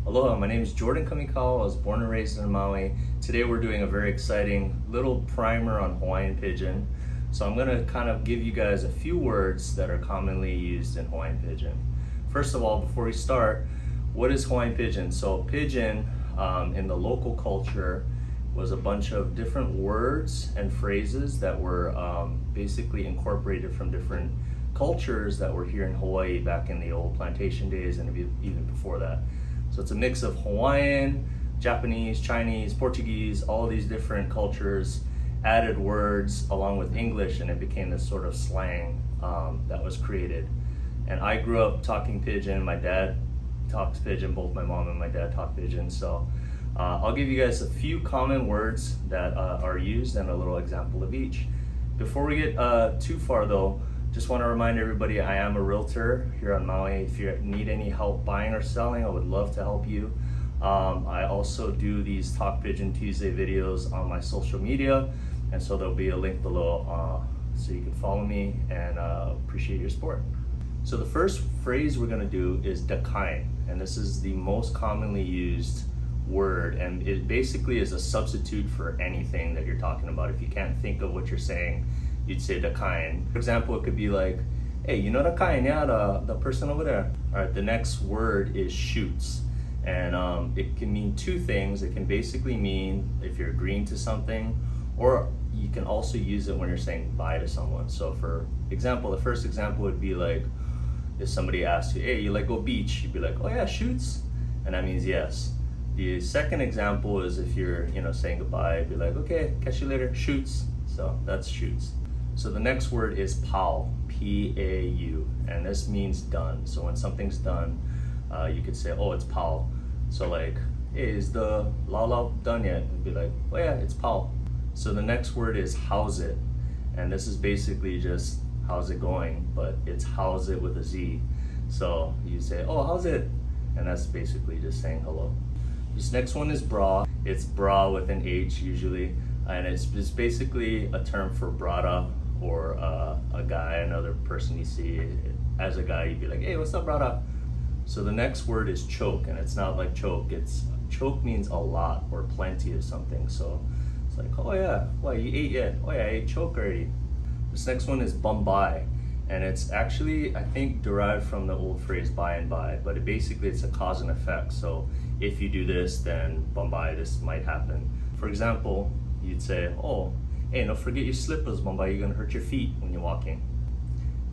Aloha, my name is Jordan Kamikawa. I was born and raised in Maui. Today we're doing a very exciting little primer on Hawaiian Pidgin. So I'm gonna kind of give you guys a few words that are commonly used in Hawaiian Pidgin. First of all, before we start, what is Hawaiian Pidgin? So Pidgin in the local culture was a bunch of different words and phrases that were basically incorporated from different cultures that were here in Hawaii back in the old plantation days and even before that. So it's a mix of Hawaiian, Japanese, Chinese, Portuguese, all of these different cultures added words along with English, and it became this sort of slang that was created. And I grew up talking Pidgin. My dad talks Pidgin, both my mom and my dad talk Pidgin. So I'll give you guys a few common words that are used and a little example of each. Before we get too far though, just want to remind everybody I am a realtor here on Maui. If you need any help buying or selling, I would love to help you. I also do these Talk Pidgin Tuesday videos on my social media, and so there'll be a link below so you can follow me, and appreciate your support. So the first phrase we're going to do is dakain, and this is the most commonly used word, and it basically is a substitute for anything that you're talking about. If you can't think of what you're saying, you'd say dakain. For example, it could be like, hey, you know dakain, yeah, the person over there. All right, the next word is shoots. And it can mean two things. It can basically mean if you're agreeing to something, or you can also use it when you're saying bye to someone. So for example, the first example would be like, if somebody asks you, hey, you like go beach? You'd be like, oh yeah, shoots. And that means yes. The second example is if you're saying goodbye, be like, okay, catch you later, shoots. So that's shoots. So the next word is pau, P-A-U, and this means done. So when something's done, you could say, oh, it's pau. So like, hey, is the lau done yet? And be like, oh yeah, it's pau. So the next word is how's it, and this is basically just how's it going, but it's how's it with a Z. So you say, oh, how's it? And that's basically just saying hello. This next one is bra. It's bra with an H usually, and it's just basically a term for brada, or a guy, another person you see. As a guy, you'd be like, hey, what's up, brada? So the next word is choke, and it's not like choke. Choke means a lot or plenty of something. So it's like, oh yeah, why, you ate yet? Oh yeah, I ate choke already. This next one is Bombay, and it's actually, I think, derived from the old phrase by and by, but it's a cause and effect. So if you do this, then Bombay, this might happen. For example, you'd say, oh, hey, don't forget your slippers, Bombay, you're gonna hurt your feet when you're walking.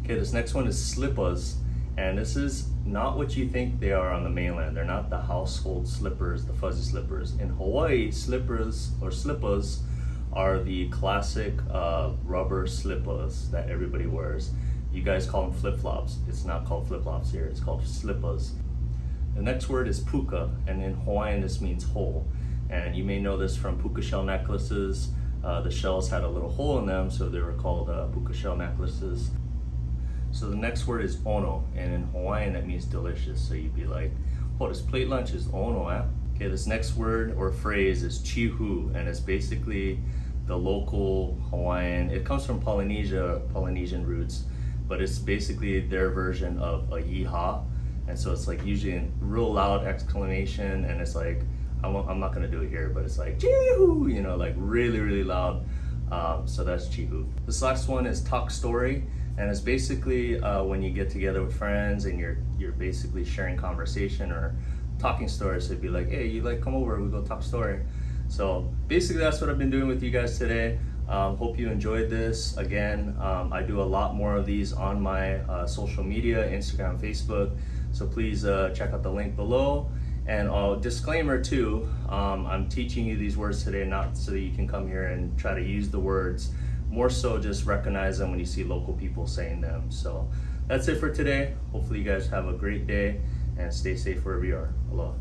Okay, this next one is slippers, and this is not what you think they are on the mainland. They're not the household slippers, the fuzzy slippers. In Hawaii, slippers are the classic rubber slippers that everybody wears. You guys call them flip-flops. It's not called flip-flops here, it's called slippers. The next word is puka, and in Hawaiian this means hole. And you may know this from puka shell necklaces. The shells had a little hole in them, so they were called puka shell necklaces. So the next word is ono, and in Hawaiian that means delicious. So you'd be like, oh, this plate lunch is ono, eh? Okay, this next word or phrase is chihu, and it's basically the local Hawaiian. It comes from Polynesian roots, but it's basically their version of a yeehaw. And so it's like usually a real loud exclamation, and it's like, I'm not gonna do it here, but it's like chihu, like really, really loud. So that's chihu. This last one is talk story, and it's basically when you get together with friends and you're basically sharing conversation or talking stories. So it'd be like, hey, you like come over, we go talk story. So basically that's what I've been doing with you guys today. Hope you enjoyed this. Again, I do a lot more of these on my social media, Instagram, Facebook. So please check out the link below. And disclaimer too, I'm teaching you these words today not so that you can come here and try to use the words, more so just recognize them when you see local people saying them. So that's it for today. Hopefully you guys have a great day and stay safe wherever you are. Aloha.